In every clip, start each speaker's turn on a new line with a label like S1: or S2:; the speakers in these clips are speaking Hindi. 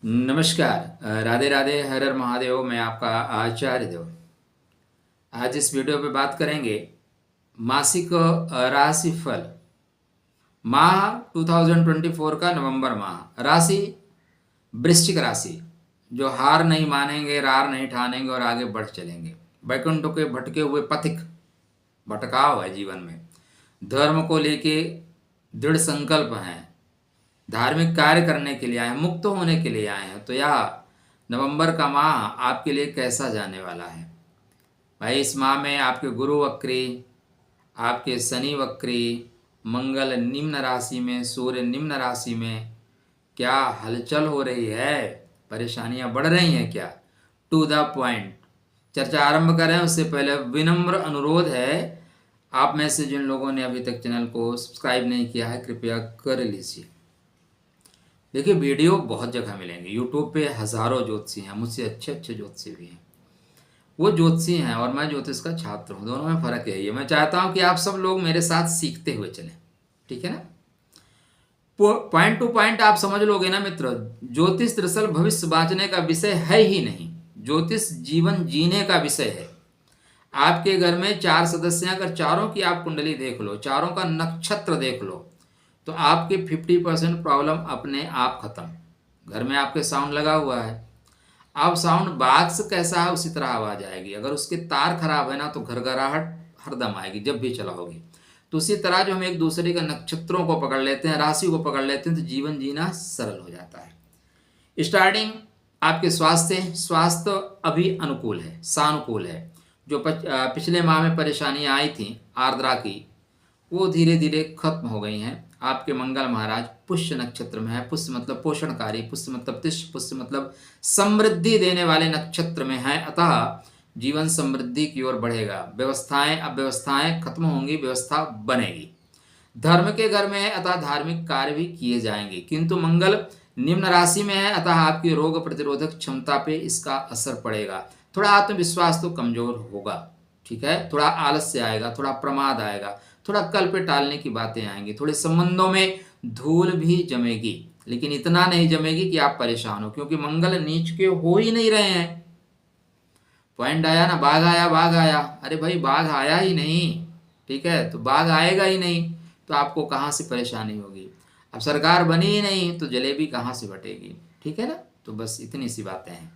S1: नमस्कार। राधे राधे, हर हर महादेव। मैं आपका आचार्य देव। आज इस वीडियो पे बात करेंगे मासिक राशि फल माह 2024 का नवंबर माह। राशि वृश्चिक राशि, जो हार नहीं मानेंगे, रार नहीं ठानेंगे और आगे बढ़ चलेंगे। वैकुंठ के भटके हुए पथिक, भटकाव है जीवन में। धर्म को लेके दृढ़ संकल्प हैं, धार्मिक कार्य करने के लिए आए हैं, मुक्त होने के लिए आए हैं। तो यह नवंबर का माह आपके लिए कैसा जाने वाला है भाई? इस माह में आपके गुरु वक्री, आपके शनि वक्री, मंगल निम्न राशि में, सूर्य निम्न राशि में, क्या हलचल हो रही है? परेशानियां बढ़ रही हैं क्या? टू द पॉइंट चर्चा आरंभ करें उससे पहले विनम्र अनुरोध है, आप में से जिन लोगों ने अभी तक चैनल को सब्सक्राइब नहीं किया है, कृपया कर लीजिए। देखिए, वीडियो बहुत जगह मिलेंगे। यूट्यूब पे हज़ारों ज्योतिषी हैं, मुझसे अच्छे अच्छे ज्योतिषी भी हैं। वो ज्योतिषी हैं और मैं ज्योतिष का छात्र हूँ, दोनों में फ़र्क यही है। मैं चाहता हूँ कि आप सब लोग मेरे साथ सीखते हुए चलें, ठीक है ना? पॉइंट टू पॉइंट आप समझ लोगे ना मित्र। ज्योतिष दरअसल भविष्य बांचने का विषय है ही नहीं, ज्योतिष जीवन जीने का विषय है। आपके घर में 4 सदस्य हैं, अगर चारों की आप कुंडली देख लो, चारों का नक्षत्र देख लो, तो आपके 50% प्रॉब्लम अपने आप खत्म। घर में आपके साउंड लगा हुआ है, अब साउंड बॉक्स कैसा है उसी तरह आवाज आएगी। अगर उसके तार खराब है ना, तो घरघराहट हरदम आएगी जब भी चलाओगी। तो उसी तरह जो हम एक दूसरे के नक्षत्रों को पकड़ लेते हैं, राशि को पकड़ लेते हैं, तो जीवन जीना सरल हो जाता है। स्टार्टिंग आपके स्वास्थ्य अभी अनुकूल है, सानुकूल है। जो पिछले माह में परेशानियां आई थी आर्द्रा की, वो धीरे धीरे खत्म हो गई हैं। आपके मंगल महाराज पुष्य नक्षत्र में है। पुष्य मतलब पोषणकारी, पुष्य मतलब तिष्ठ, पुष्य मतलब समृद्धि देने वाले नक्षत्र में है। अतः जीवन समृद्धि की ओर बढ़ेगा। व्यवस्थाएं, अब व्यवस्थाएं खत्म होंगी, व्यवस्था बनेगी। धर्म के घर में है, अतः धार्मिक कार्य भी किए जाएंगे। किंतु मंगल निम्न राशि में है, अतः आपकी रोग प्रतिरोधक क्षमता पे इसका असर पड़ेगा। थोड़ा आत्मविश्वास तो कमजोर होगा, ठीक है। थोड़ा आलस्य आएगा, थोड़ा प्रमाद आएगा, थोड़ा कल पे टालने की बातें आएंगी, थोड़े संबंधों में धूल भी जमेगी, लेकिन इतना नहीं जमेगी कि आप परेशान हो, क्योंकि मंगल नीच के हो ही नहीं रहे हैं। पॉइंट आया ना? बाघ आया, बाघ आया। अरे भाई, बाघ आया ही नहीं, ठीक है, तो बाघ आएगा ही नहीं, तो आपको कहाँ से परेशानी होगी? अब सरकार बनी ही नहीं तो जलेबी कहाँ से बटेगी, ठीक है ना? तो बस इतनी सी बातें हैं।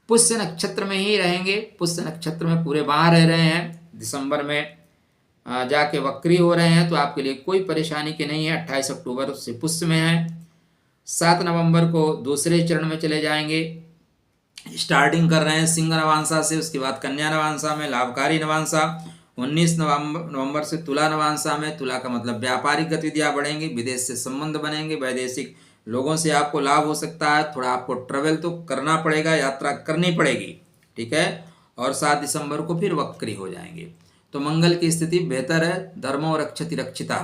S1: पुष्य नक्षत्र में ही रहेंगे, पुष्य नक्षत्र में पूरे माह रह रहे हैं। दिसंबर में जाके वक्री हो रहे हैं, तो आपके लिए कोई परेशानी की नहीं है। 28 अक्टूबर से पुष्य में है, 7 नवंबर को दूसरे चरण में चले जाएंगे। स्टार्टिंग कर रहे हैं सिंह नवांसा से, उसके बाद कन्या नवांसा में लाभकारी नवांसा। 19 नवंबर से तुला नवांसा में। तुला का मतलब व्यापारिक गतिविधियां बढ़ेंगी, विदेश से संबंध बनेंगे, वैदेशिक लोगों से आपको लाभ हो सकता है। थोड़ा आपको ट्रेवल तो करना पड़ेगा, यात्रा करनी पड़ेगी, ठीक है। और 7 दिसंबर को फिर वक्री हो जाएंगे। तो मंगल की स्थिति बेहतर है। धर्मो रक्षति रक्षिता।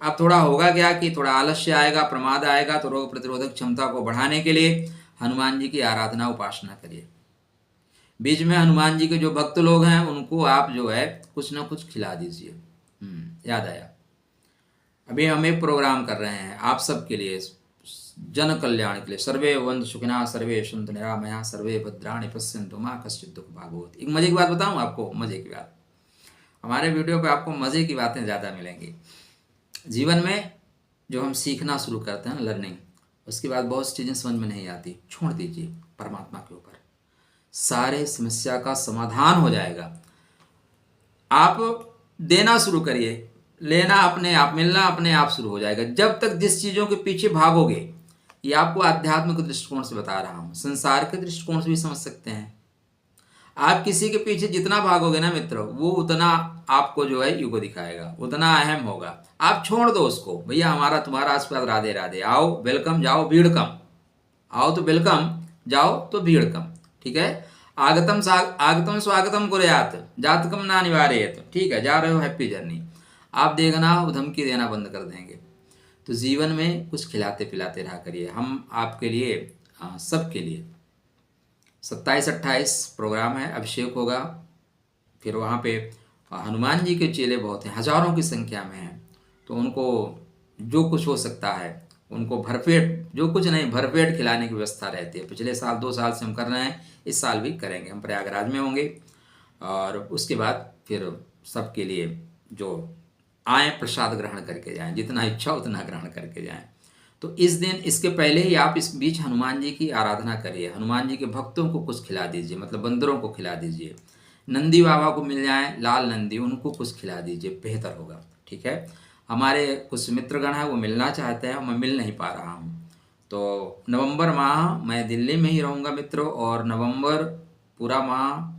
S1: अब थोड़ा होगा क्या कि थोड़ा आलस्य आएगा, प्रमाद आएगा, तो रोग प्रतिरोधक क्षमता को बढ़ाने के लिए हनुमान जी की आराधना उपासना करिए। बीच में हनुमान जी के जो भक्त लोग हैं उनको आप जो है कुछ ना कुछ खिला दीजिए। याद आया, अभी हम एक प्रोग्राम कर रहे हैं आप सबके लिए, जन कल्याण के लिए। सर्वे वंद सुखिना, सर्वे सन्तु निरामया, सर्वे भद्राणि पश्यन्तु मा कश्चित् दुःख भाग् भवेत्। एक मजे की बात बताऊं आपको, मजे की बात। हमारे वीडियो पे आपको मजे की बातें ज़्यादा मिलेंगी। जीवन में जो हम सीखना शुरू करते हैं ना, लर्निंग, उसके बाद बहुत सी चीज़ें समझ में नहीं आती, छोड़ दीजिए परमात्मा के ऊपर, सारे समस्या का समाधान हो जाएगा। आप देना शुरू करिए, लेना अपने आप, मिलना अपने आप शुरू हो जाएगा। जब तक जिस चीज़ों के पीछे भागोगे, ये आपको आध्यात्मिक दृष्टिकोण से बता रहा हूँ, संसार के दृष्टिकोण से भी समझ सकते हैं। आप किसी के पीछे जितना भागोगे ना मित्र, वो उतना आपको जो है युग दिखाएगा, उतना अहम होगा। आप छोड़ दो उसको, भैया हमारा तुम्हारा आसपास, राधे राधे, आओ वेलकम, जाओ भीड़ कम, आओ तो वेलकम, जाओ तो भीड़ कम, ठीक है। आगतम स्वागतम कुर्यात, जातकम ना निवारयेत, ठीक है, जा रहे हो, हैप्पी जर्नी। आप देखना वो धमकी देना बंद कर देंगे। तो जीवन में कुछ खिलाते पिलाते रहा करिए। हम आपके लिए, सबके लिए 27-28 प्रोग्राम है, अभिषेक होगा। फिर वहाँ पे हनुमान जी के चेले बहुत हैं, हजारों की संख्या में हैं, तो उनको जो कुछ हो सकता है उनको भरपेट, जो कुछ नहीं भरपेट खिलाने की व्यवस्था रहती है। पिछले साल 2 साल से हम कर रहे हैं, इस साल भी करेंगे। हम प्रयागराज में होंगे और उसके बाद फिर सबके लिए जो आए प्रसाद ग्रहण करके जाएं, जितना इच्छा उतना ग्रहण करके जाएं। तो इस दिन, इसके पहले ही आप इस बीच हनुमान जी की आराधना करिए, हनुमान जी के भक्तों को कुछ खिला दीजिए, मतलब बंदरों को खिला दीजिए। नंदी बाबा को मिल जाए, लाल नंदी, उनको कुछ खिला दीजिए, बेहतर होगा। ठीक है। हमारे कुछ मित्रगण हैं वो मिलना चाहते हैं, मैं मिल नहीं पा रहा हूँ। तो नवंबर माह मैं दिल्ली में ही रहूँगा मित्रों, और नवंबर पूरा माह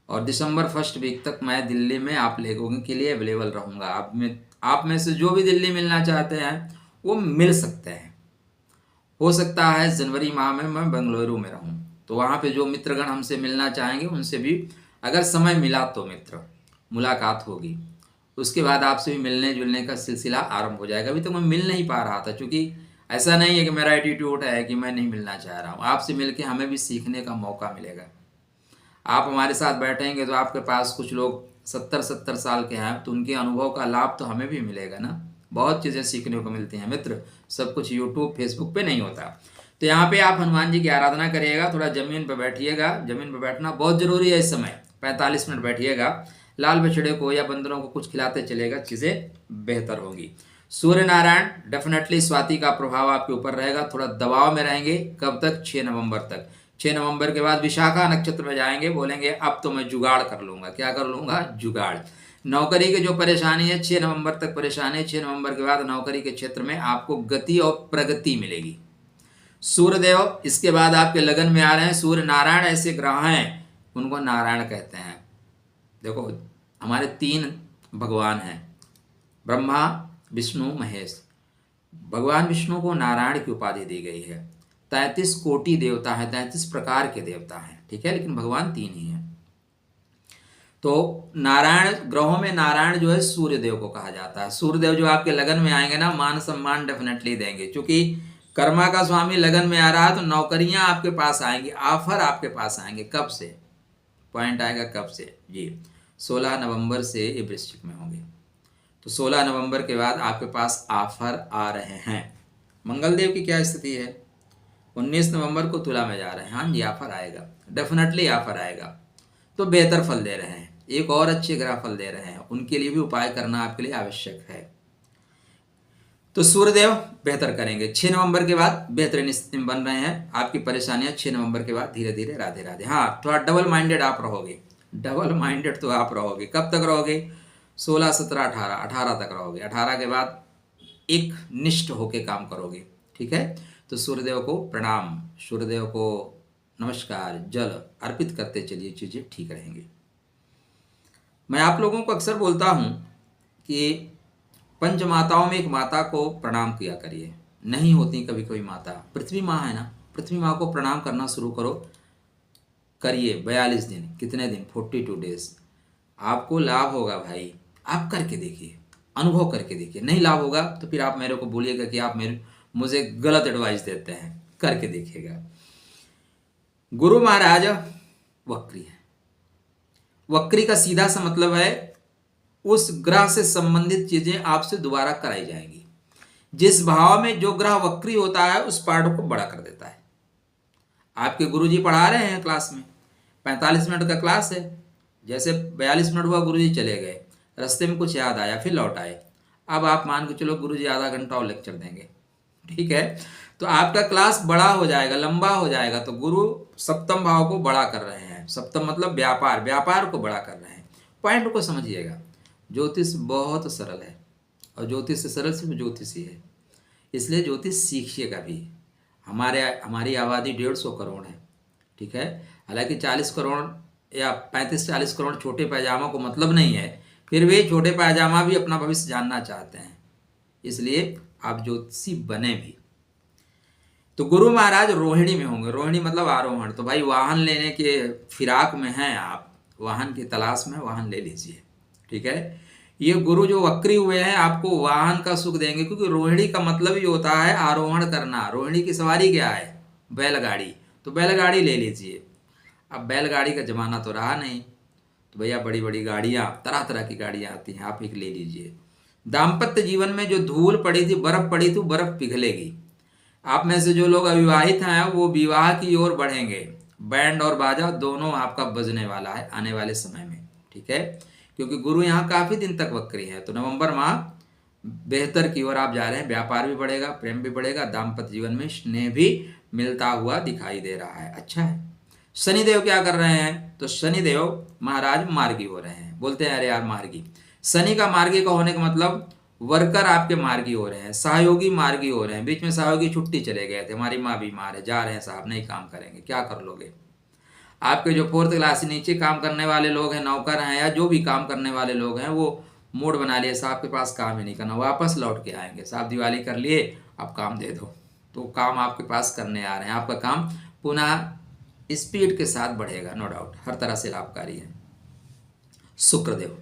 S1: और दिसंबर फर्स्ट वीक तक मैं दिल्ली में आप लोगों के लिए अवेलेबल रहूँगा। आप में से जो भी दिल्ली मिलना चाहते हैं वो मिल सकते हैं। हो सकता है जनवरी माह में मैं बेंगलुरु में रहूं, तो वहाँ पे जो मित्रगण हमसे मिलना चाहेंगे उनसे भी अगर समय मिला तो मित्र मुलाकात होगी। उसके बाद आपसे भी मिलने जुलने का सिलसिला आरंभ हो जाएगा। अभी तक मैं मिल नहीं पा रहा था, क्योंकि ऐसा नहीं है कि मेरा एटीट्यूड है कि मैं नहीं मिलना चाह रहा हूँ। आपसे मिलके हमें भी सीखने का मौका मिलेगा। आप हमारे साथ बैठेंगे तो आपके पास कुछ लोग 70-70 साल के हैं, तो उनके अनुभव का लाभ तो हमें भी मिलेगा ना। बहुत चीज़ें सीखने को मिलती हैं मित्र, सब कुछ यूट्यूब फेसबुक पे नहीं होता। तो यहाँ पे आप हनुमान जी की आराधना करिएगा, थोड़ा ज़मीन पर बैठिएगा। ज़मीन पर बैठना बहुत ज़रूरी है इस समय, 45 मिनट बैठिएगा। लाल बछड़े को या बंदरों को कुछ खिलाते चलेगा, चीज़ें बेहतर होंगी। सूर्य नारायण डेफिनेटली स्वाति का प्रभाव आपके ऊपर रहेगा, थोड़ा दबाव में रहेंगे। कब तक? 6 नवंबर तक। 6 नवंबर के बाद विशाखा नक्षत्र में जाएंगे, बोलेंगे अब तो मैं जुगाड़ कर लूंगा। क्या कर लूंगा? जुगाड़। नौकरी की जो परेशानी है 6 नवंबर तक परेशानी है। 6 नवंबर के बाद नौकरी के क्षेत्र में आपको गति और प्रगति मिलेगी। सूर्यदेव इसके बाद आपके लगन में आ रहे हैं। सूर्य नारायण ऐसे ग्रह हैं, उनको नारायण कहते हैं। देखो हमारे 3 भगवान हैं, ब्रह्मा विष्णु महेश। भगवान विष्णु को नारायण की उपाधि दी गई है। 33 कोटि देवता है, 33 प्रकार के देवता हैं, ठीक है, लेकिन भगवान 3 ही हैं। तो नारायण ग्रहों में नारायण जो है सूर्यदेव को कहा जाता है। सूर्यदेव जो आपके लगन में आएंगे ना, मान सम्मान डेफिनेटली देंगे, क्योंकि कर्मा का स्वामी लगन में आ रहा है, तो नौकरियां आपके पास आएंगी, ऑफर आपके पास आएंगे। कब से पॉइंट आएगा? कब से जी? 16 नवंबर से ये वृश्चिक में होंगे। तो 16 नवंबर के बाद आपके पास ऑफर आ रहे हैं। मंगलदेव की क्या स्थिति है? 19 नवंबर को तुला में जा रहे हैं। हाँ जी, ऑफर आएगा, डेफिनेटली ऑफर आएगा। तो बेहतर फल दे रहे हैं, एक और अच्छे ग्रह फल दे रहे हैं, उनके लिए भी उपाय करना आपके लिए आवश्यक है। तो सूर्यदेव बेहतर करेंगे। 6 नवंबर के बाद बेहतरीन स्थिति में बन रहे हैं। आपकी परेशानियां 6 नवंबर के बाद धीरे धीरे राधे राधे। हाँ, थोड़ा डबल माइंडेड आप रहोगे, डबल माइंडेड तो आप रहोगे। कब तक रहोगे? 16, 17, 18 तक रहोगे। 18 के बाद एक निष्ठ होके काम करोगे, ठीक है। तो सूर्यदेव को प्रणाम, सूर्यदेव को नमस्कार, जल अर्पित करते चलिए, चीज़ें ठीक रहेंगी। मैं आप लोगों को अक्सर बोलता हूँ कि पंच माताओं में एक माता को प्रणाम किया करिए। नहीं होती कभी कभी माता, पृथ्वी माँ है ना, पृथ्वी माँ को प्रणाम करना शुरू करो, करिए 42 दिन। कितने दिन? 42 डेज। आपको लाभ होगा भाई, आप करके देखिए, अनुभव करके देखिए। नहीं लाभ होगा तो फिर आप मेरे को बोलिएगा कि आप मुझे गलत एडवाइस देते हैं। करके देखिएगा। गुरु महाराज वक्री है। वक्री का सीधा सा मतलब है उस ग्रह से संबंधित चीजें आपसे दोबारा कराई जाएंगी। जिस भाव में जो ग्रह वक्री होता है उस पार्ट को बड़ा कर देता है। आपके गुरुजी पढ़ा रहे हैं क्लास में, 45 मिनट का क्लास है, जैसे 42 मिनट हुआ गुरुजी चले गए, रास्ते में कुछ याद आया, फिर लौट आए। अब आप मान के चलो गुरुजी आधा घंटा और लेक्चर देंगे, ठीक है। तो आपका क्लास बड़ा हो जाएगा, लंबा हो जाएगा। तो गुरु सप्तम भाव को बड़ा कर रहे हैं। सप्तम मतलब व्यापार, व्यापार को बड़ा कर रहे हैं। पॉइंट को समझिएगा। ज्योतिष बहुत सरल है, और ज्योतिष से सरल सिर्फ ज्योतिष ही है, इसलिए ज्योतिष सीखिएगा भी। हमारी आबादी 150 करोड़ है, ठीक है। हालांकि 40 करोड़ या 35-40 करोड़ छोटे पैजामा को मतलब नहीं है, फिर भी छोटे पैजामा भी अपना भविष्य जानना चाहते हैं, इसलिए आप ज्योतिषी बने भी। तो गुरु महाराज रोहिणी में होंगे। रोहिणी मतलब आरोहण। तो भाई वाहन लेने के फिराक में हैं आप, वाहन की तलाश में, वाहन ले लीजिए, ठीक है। ये गुरु जो वक्री हुए हैं आपको वाहन का सुख देंगे, क्योंकि रोहिणी का मतलब ही होता है आरोहण करना। रोहिणी की सवारी क्या है? बैलगाड़ी। तो बैलगाड़ी ले लीजिए। अब बैलगाड़ी का जमाना तो रहा नहीं, तो भैया बड़ी बड़ी गाड़ियाँ, तरह तरह की गाड़ियाँ आती हैं, आप एक ले लीजिए। दाम्पत्य जीवन में जो धूल पड़ी थी, बर्फ पड़ी थी, बर्फ पिघलेगी। आप में से जो लोग अविवाहित हैं वो विवाह की ओर बढ़ेंगे। बैंड और बाजा दोनों आपका बजने वाला है आने वाले समय में, ठीक है, क्योंकि गुरु यहाँ काफी दिन तक वक्री है। तो नवंबर माह बेहतर की ओर आप जा रहे हैं। व्यापार भी बढ़ेगा, प्रेम भी बढ़ेगा, दाम्पत्य जीवन में स्नेह भी मिलता हुआ दिखाई दे रहा है। अच्छा है। शनिदेव क्या कर रहे हैं? तो शनिदेव महाराज मार्गी हो रहे हैं। बोलते हैं अरे यार मार्गी, शनि का मार्गी का होने का मतलब वर्कर आपके मार्गी हो रहे हैं, सहयोगी मार्गी हो रहे हैं। बीच में सहयोगी छुट्टी चले गए थे, हमारी माँ बीमार है, जा रहे हैं साहब, नहीं काम करेंगे, क्या कर लोगे। आपके जो 4th क्लास से नीचे काम करने वाले लोग हैं, नौकर हैं, या जो भी काम करने वाले लोग हैं, वो मूड बना लिए साहब के पास काम ही नहीं करना, वापस लौट के आएंगे। साहब दिवाली कर लिए, अब काम दे दो, तो काम आपके पास करने आ रहे हैं। आपका काम पुनः स्पीड के साथ बढ़ेगा, नो डाउट, हर तरह से लाभकारी है। शुक्रदेव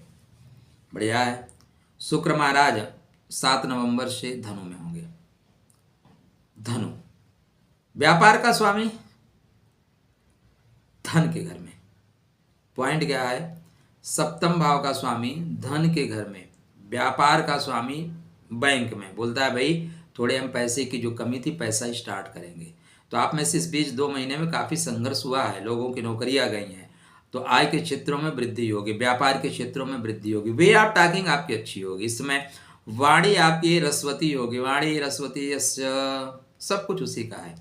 S1: बढ़िया है। शुक्र महाराज 7 नवंबर से धनु में होंगे। धनु व्यापार का स्वामी, धन के घर में। पॉइंट क्या है? सप्तम भाव का स्वामी धन के घर में, व्यापार का स्वामी बैंक में। बोलता है भाई थोड़े हम पैसे की जो कमी थी, पैसा स्टार्ट करेंगे। तो आप में से इस बीच 2 महीने में काफ़ी संघर्ष हुआ है, लोगों की नौकरियां गई हैं, तो आय के क्षेत्रों में वृद्धि होगी, व्यापार के क्षेत्रों में वृद्धि होगी, वे आप टॉकिंग आपकी अच्छी होगी। इस समय वाणी आपकी रसवती होगी, वाणी रसवती सब कुछ उसी का है।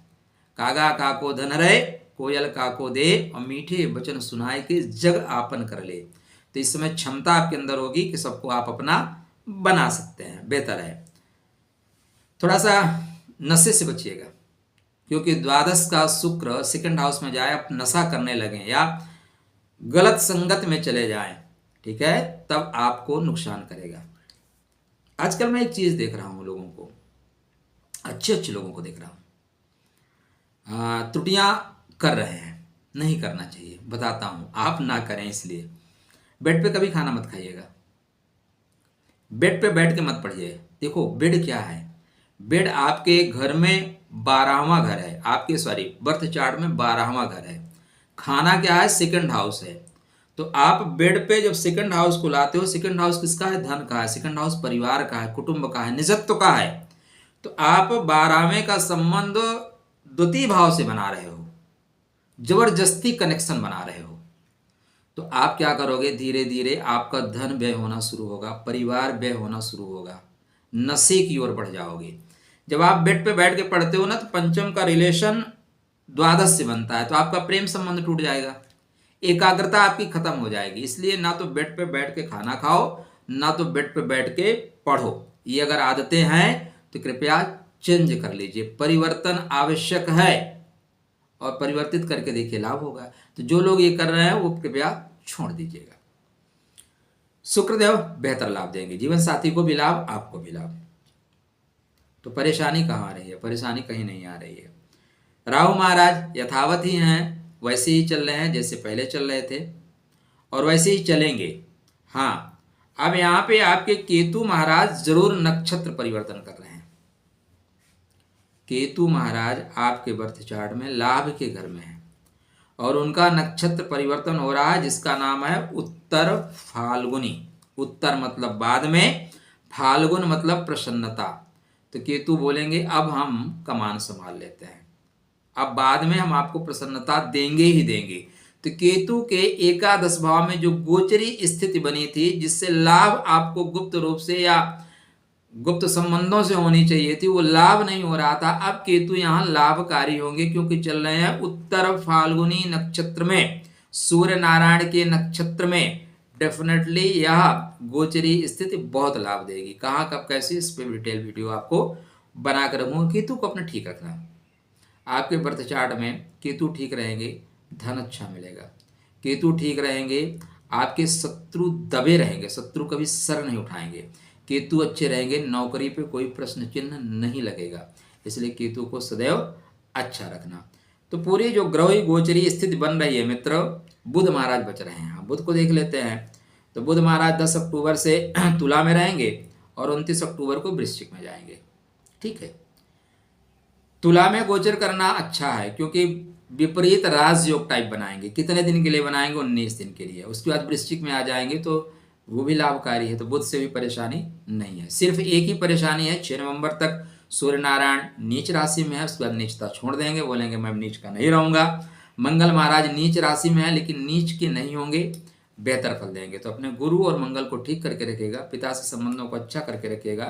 S1: कागा काको धन रहे, कोयल काको दे, और मीठे वचन सुनाए के जग आपन कर ले। तो इस समय क्षमता आपके अंदर होगी कि सबको आप अपना बना सकते हैं, बेहतर है। थोड़ा सा नशे से बचिएगा, क्योंकि द्वादश का शुक्र 2nd हाउस में जाए, आप नशा करने लगें या गलत संगत में चले जाएं, ठीक है, तब आपको नुकसान करेगा। आजकल मैं एक चीज देख रहा हूं, लोगों को, अच्छे अच्छे लोगों को देख रहा हूं, त्रुटियां कर रहे हैं, नहीं करना चाहिए। बताता हूं, आप ना करें। इसलिए बेड पे कभी खाना मत खाइएगा, बेड पे बैठ के मत पढ़िए। देखो बेड क्या है? बेड आपके घर में 12वां घर है, आपके सॉरी बर्थ चार्ट में 12वां घर है। खाना क्या है? 2nd हाउस है। तो आप बेड पे जब 2nd हाउस को लाते हो, 2nd हाउस किसका है? धन का है। 2nd हाउस परिवार का है, कुटुंब का है, निजत्व का है। तो आप 12वें का संबंध द्वितीय भाव से बना रहे हो, जबरदस्ती कनेक्शन बना रहे हो। तो आप क्या करोगे? धीरे धीरे आपका धन व्यय होना शुरू होगा, परिवार व्यय होना शुरू होगा, नशे की ओर बढ़ जाओगे। जब आप बेड पे बैठ के पढ़ते हो ना, तो पंचम का रिलेशन द्वादश से बनता है, तो आपका प्रेम संबंध टूट जाएगा, एकाग्रता आपकी खत्म हो जाएगी। इसलिए ना तो बेड पे बैठ के खाना खाओ, ना तो बेड पे बैठ के पढ़ो। ये अगर आदतें हैं तो कृपया चेंज कर लीजिए। परिवर्तन आवश्यक है, और परिवर्तित करके देखिए लाभ होगा। तो जो लोग ये कर रहे हैं वो कृपया छोड़ दीजिएगा। शुक्रदेव बेहतर लाभ देंगे, जीवन साथी को भी लाभ, आपको भी लाभ। तो परेशानी कहाँ आ रही है? परेशानी कहीं नहीं आ रही है। राहु महाराज यथावत ही हैं, वैसे ही चल रहे हैं जैसे पहले चल रहे थे, और वैसे ही चलेंगे। हाँ, अब यहाँ पे आपके केतु महाराज जरूर नक्षत्र परिवर्तन कर रहे हैं। केतु महाराज आपके बर्थ चार्ट में लाभ के घर में है, और उनका नक्षत्र परिवर्तन हो रहा है, जिसका नाम है उत्तर फाल्गुनी। उत्तर मतलब बाद में, फाल्गुन मतलब प्रसन्नता। तो केतु बोलेंगे अब हम कमान संभाल लेते हैं, अब बाद में हम आपको प्रसन्नता देंगे ही देंगे। तो केतु के एकादश भाव में जो गोचरी स्थिति बनी थी, जिससे लाभ आपको गुप्त रूप से या गुप्त संबंधों से होनी चाहिए थी, वो लाभ नहीं हो रहा था। अब केतु यहाँ लाभकारी होंगे, क्योंकि चल रहे हैं उत्तर फाल्गुनी नक्षत्र में, सूर्य नारायण के नक्षत्र में। डेफिनेटली यह गोचरी स्थिति बहुत लाभ देगी। कहाँ कब कैसे, इस पे डिटेल वीडियो आपको बना कर रखूंगा। केतु को अपने ठीक रखना। आपके बर्थ चार्ट में केतु ठीक रहेंगे, धन अच्छा मिलेगा। केतु ठीक रहेंगे, आपके शत्रु दबे रहेंगे, शत्रु कभी सर नहीं उठाएंगे। केतु अच्छे रहेंगे, नौकरी पे कोई प्रश्न चिन्ह नहीं लगेगा। इसलिए केतु को सदैव अच्छा रखना। तो पूरी जो ग्रह गोचरी स्थिति बन रही है मित्र, बुध महाराज बच रहे हैं। बुध को देख लेते हैं। तो बुध महाराज 10 अक्टूबर से तुला में रहेंगे और 29 अक्टूबर को वृश्चिक में जाएंगे। ठीक है, तुला में गोचर करना अच्छा है, क्योंकि विपरीत राजयोग टाइप बनाएंगे। कितने दिन के लिए बनाएंगे? 19 दिन के लिए। उसके बाद वृश्चिक में आ जाएंगे, तो वो भी लाभकारी है। तो बुध से भी परेशानी नहीं है। सिर्फ एक ही परेशानी है, 6 नवंबर तक सूर्य नारायण नीच राशि में है, उसके बाद नीचता छोड़ देंगे, बोलेंगे मैं नीच का नहीं रहूंगा। मंगल महाराज नीच राशि में है लेकिन नीच के नहीं होंगे, बेहतर फल देंगे। तो अपने गुरु और मंगल को ठीक करके रखिएगा, पिता से संबंधों को अच्छा करके रखिएगा,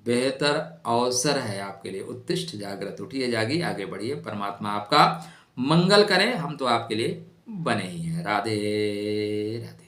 S1: बेहतर अवसर है आपके लिए। उत्तिष्ठ जागृत, उठिए जागिए, आगे बढ़िए, परमात्मा आपका मंगल करें, हम तो आपके लिए बने ही हैं। राधे राधे।